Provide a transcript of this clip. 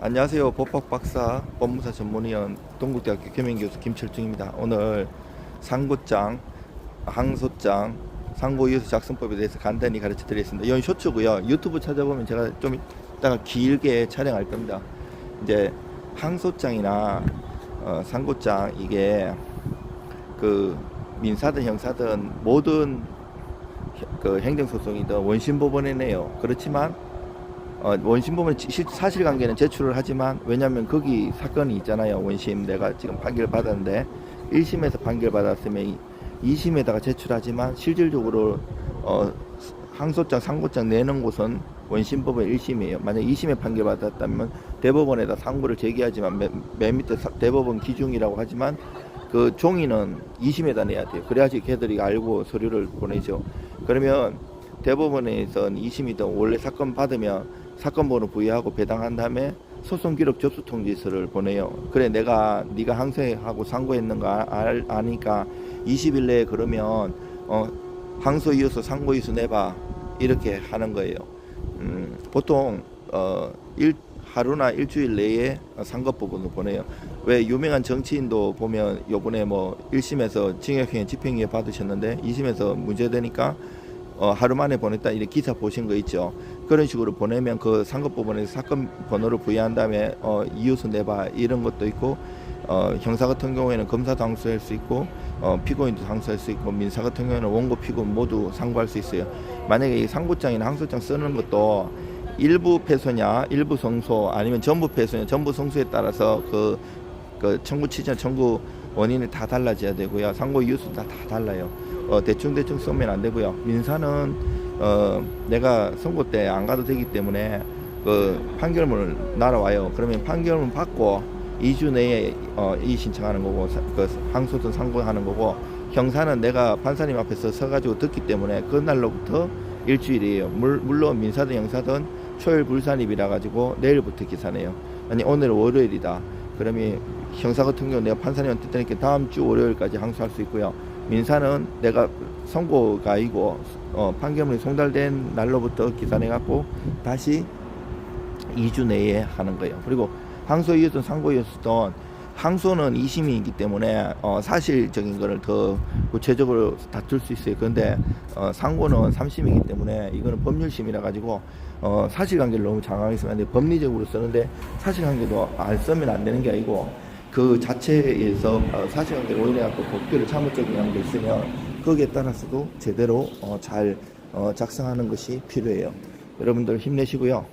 안녕하세요. 법학박사 법무사 전문위원 동국대학교 겸임교수 김철중입니다. 오늘 상고장, 항소장, 상고이유서 작성법에 대해서 간단히 가르쳐 드리겠습니다. 이건 쇼츠고요. 유튜브 찾아보면 제가 좀 이따가 길게 촬영할 겁니다. 이제 항소장이나 상고장, 이게 그 민사든 형사든 모든 그 행정소송이든 원심법원에 내요. 그렇지만 원심법원 사실관계는 제출을 하지만, 왜냐하면 거기 사건이 있잖아요. 원심 내가 지금 판결 받았는데 1심에서 판결 받았으면 2심에다가 제출하지만, 실질적으로 항소장, 상고장 내는 곳은 원심법원 1심이에요. 만약 2심에 판결 받았다면 대법원에다 상고를 제기하지만, 맨 밑에 대법원 기중이라고 하지만 그 종이는 2심에다 내야 돼요. 그래야지 걔들이 알고 서류를 보내죠. 그러면 대법원에선 2심이든 원래 사건 받으면 사건 번호 부여하고 배당한 다음에 소송 기록 접수 통지서를 보내요. 그래, 네가 항소하고 상고했는가 아니까 20일 내에 그러면 항소 이유서 상고 이유서 내봐, 이렇게 하는 거예요. 보통 하루나 일주일 내에 상고법원을 보내요. 왜 유명한 정치인도 보면 요번에 뭐 1심에서 징역형 집행유예 받으셨는데 2심에서 문제되니까 하루 만에 보냈다, 이렇게 기사 보신 거 있죠. 그런 식으로 보내면 그 상고법원에서 사건 번호를 부여한 다음에 이유서 내봐, 이런 것도 있고, 형사 같은 경우에는 검사도 항소할 수 있고, 피고인도 항소할 수 있고, 민사 같은 경우에는 원고 피고인 모두 상고할 수 있어요. 만약에 이 상고장이나 항소장 쓰는 것도 일부 패소냐, 일부 성소, 아니면 전부 패소냐, 전부 성소에 따라서 그 청구 취지나 청구 원인이 다 달라져야 되고요. 상고 이유수도 다 달라요. 대충 쓰면 안 되고요. 민사는 내가 선고 때 안 가도 되기 때문에 그 판결문을 날아와요. 그러면 판결문 받고 2주 내에 이의 신청하는 거고, 그 항소든 상고하는 거고, 형사는 내가 판사님 앞에서 서가지고 듣기 때문에 그날로부터 일주일이에요. 물론 민사든 형사든 초일 불산입이라 가지고 내일부터 기사네요. 아니 오늘 월요일이다, 그러면 형사 같은 경우 내가 판사님한테 듣니까 다음 주 월요일까지 항소할 수 있고요. 민사는 내가 선고가 아니고 판결문이 송달된 날로부터 기산해갖고 다시 2주 내에 하는 거예요. 그리고 항소 이유든 상고 이유든, 항소는 2심이기 때문에 사실적인 거를 더 구체적으로 다툴 수 있어요. 그런데 상고는 3심이기 때문에 이거는 법률심이라 가지고 사실관계를 너무 장황했으면 안 돼요. 법리적으로 쓰는데 사실관계도 안 쓰면 안 되는 게 아니고, 그 자체에서 사실관계를 오인해갖고 법규를 잘못적인 양도 있으면 거기에 따라서도 제대로 잘 작성하는 것이 필요해요. 여러분들 힘내시고요.